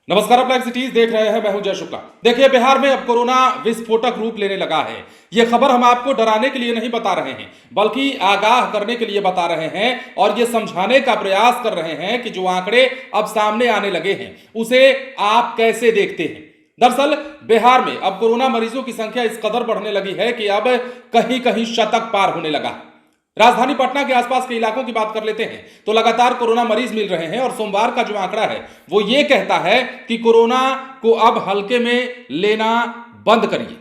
नमस्कार, आप live cities देख रहे हैं। मैं हूं जय शुक्ला। देखिए, बिहार में अब कोरोना विस्फोटक रूप लेने लगा है। यह खबर हम आपको डराने के लिए नहीं बता रहे हैं, बल्कि आगाह करने के लिए बता रहे हैं और यह समझाने का प्रयास कर रहे हैं कि जो आंकड़े अब सामने आने लगे हैं उसे आप कैसे देखते हैं। दरअसल बिहार में अब कोरोना मरीजों की संख्या इस कदर बढ़ने लगी है कि अब कहीं कहीं शतक पार होने लगा। राजधानी पटना के आसपास के इलाकों की बात कर लेते हैं तो लगातार कोरोना मरीज मिल रहे हैं और सोमवार का जो आंकड़ा है वो ये कहता है कि कोरोना को अब हल्के में लेना बंद करिए।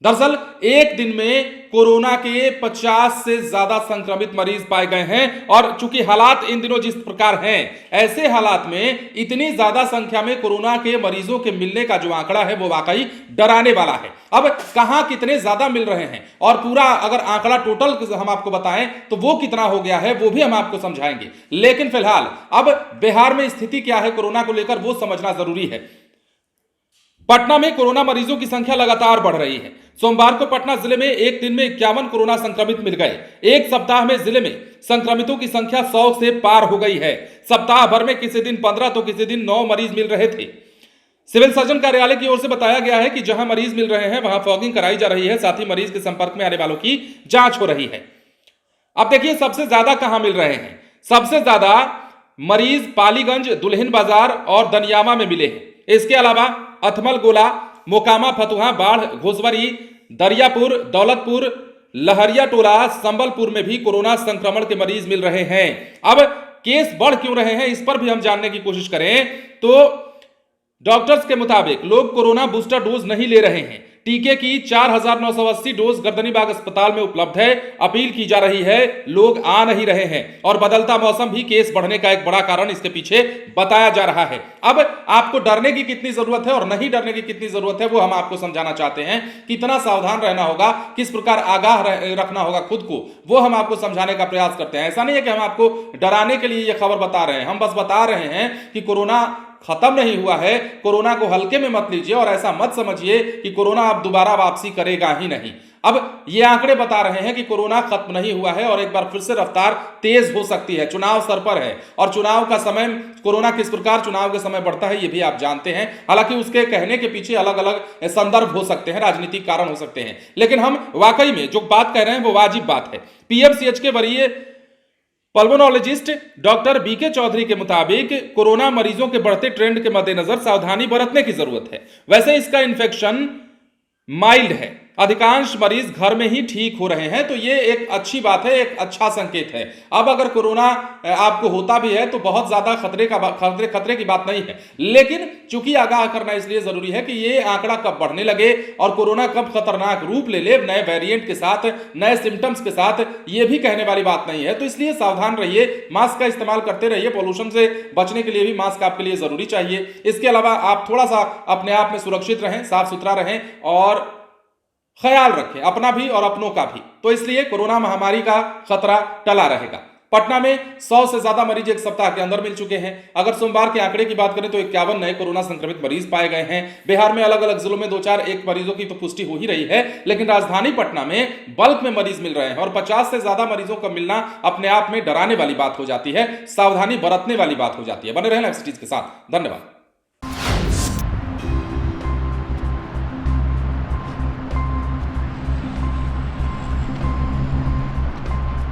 दरअसल एक दिन में कोरोना के 50 से ज्यादा संक्रमित मरीज पाए गए हैं और चूंकि हालात इन दिनों जिस प्रकार हैं, ऐसे हालात में इतनी ज्यादा संख्या में कोरोना के मरीजों के मिलने का जो आंकड़ा है वो वाकई डराने वाला है। अब कहां कितने ज्यादा मिल रहे हैं और पूरा अगर आंकड़ा टोटल हम आपको बताएं तो वो कितना हो गया है वो भी हम आपको समझाएंगे। लेकिन फिलहाल अब बिहार में स्थिति क्या है कोरोना को लेकर वो समझना जरूरी है। पटना में कोरोना मरीजों की संख्या लगातार बढ़ रही है। सोमवार को पटना जिले में एक दिन में 51 कोरोना संक्रमित मिल गए। एक सप्ताह में जिले में संक्रमितों की संख्या 100 से पार हो गई है। सप्ताह भर में किसी दिन 15 तो किसी दिन 9 मरीज मिल रहे थे। सिविल सर्जन कार्यालय की ओर से बताया गया है कि जहां मरीज मिल रहे हैं वहां फॉगिंग कराई जा रही है, साथ ही मरीज के संपर्क में आने वालों की जांच हो रही है। अब देखिए, सबसे ज्यादा कहां मिल रहे हैं। सबसे ज्यादा मरीज पालीगंज, दुल्हिन बाजार और दनियामा में मिले हैं। इसके अलावा अथमल गोला, मोकामा, फतुहा, बाढ़, घोसवरी, दरियापुर, दौलतपुर, लहरिया टोला, संबलपुर में भी कोरोना संक्रमण के मरीज मिल रहे हैं। अब केस बढ़ क्यों रहे हैं इस पर भी हम जानने की कोशिश करें तो डॉक्टर्स के मुताबिक लोग कोरोना बूस्टर डोज नहीं ले रहे हैं। टीके की 4980 डोज गर्दनीबाग अस्पताल में उपलब्ध है। अपील की जा रही है, लोग आ नहीं रहे हैं और बदलता मौसम भी केस बढ़ने का एक बड़ा कारण इसके पीछे बताया जा रहा है। अब आपको डरने की कितनी जरूरत है और नहीं डरने की कितनी जरूरत है वो हम आपको समझाना चाहते हैं। कितना सावधान रहना होगा, किस प्रकार आगाह रखना होगा खुद को, वो हम आपको समझाने का प्रयास करते हैं। ऐसा नहीं है कि हम आपको डराने के लिए यह खबर बता रहे हैं, हम बस बता रहे हैं कि कोरोना खत्म नहीं हुआ है। कोरोना को हल्के में मत लीजिए और ऐसा मत समझिए कि कोरोना अब दोबारा वापसी करेगा ही नहीं। अब ये आंकड़े बता रहे हैं कि कोरोना खत्म नहीं हुआ है और एक बार फिर से रफ्तार तेज हो सकती है। चुनाव सर पर है और चुनाव का समय, कोरोना किस प्रकार चुनाव के समय बढ़ता है ये भी आप जानते हैं। हालांकि उसके कहने के पीछे अलग अलग संदर्भ हो सकते हैं, राजनीतिक कारण हो सकते हैं, लेकिन हम वाकई में जो बात कह रहे हैं वो वाजिब बात है। पीएमसीएच के वरीय पल्मोनोलॉजिस्ट डॉक्टर बीके चौधरी के मुताबिक कोरोना मरीजों के बढ़ते ट्रेंड के मद्देनजर सावधानी बरतने की जरूरत है। वैसे इसका इन्फेक्शन माइल्ड है, अधिकांश मरीज घर में ही ठीक हो रहे हैं, तो ये एक अच्छी बात है, एक अच्छा संकेत है। अब अगर कोरोना आपको होता भी है तो बहुत ज्यादा खतरे की बात नहीं है, लेकिन चूंकि आगाह करना इसलिए जरूरी है कि ये आंकड़ा कब बढ़ने लगे और कोरोना कब खतरनाक रूप ले ले नए वेरिएंट के साथ, नए सिम्टम्स के साथ, ये भी कहने वाली बात नहीं है। तो इसलिए सावधान रहिए, मास्क का इस्तेमाल करते रहिए। पॉल्यूशन से बचने के लिए भी मास्क आपके लिए जरूरी चाहिए। इसके अलावा आप थोड़ा सा अपने आप में सुरक्षित रहें, साफ सुथरा रहें और ख्याल रखें अपना भी और अपनों का भी। तो इसलिए कोरोना महामारी का खतरा टला रहेगा। पटना में 100 से ज्यादा मरीज एक सप्ताह के अंदर मिल चुके हैं। अगर सोमवार के आंकड़े की बात करें तो 51 नए कोरोना संक्रमित मरीज पाए गए हैं। बिहार में अलग अलग जिलों में 2-4 मरीजों की तो पुष्टि हो ही रही है, लेकिन राजधानी पटना में बल्क में मरीज मिल रहे हैं और 50 से ज्यादा मरीजों का मिलना अपने आप में डराने वाली बात हो जाती है, सावधानी बरतने वाली बात हो जाती है। बने रहें लाइव सिटीज के साथ। धन्यवाद।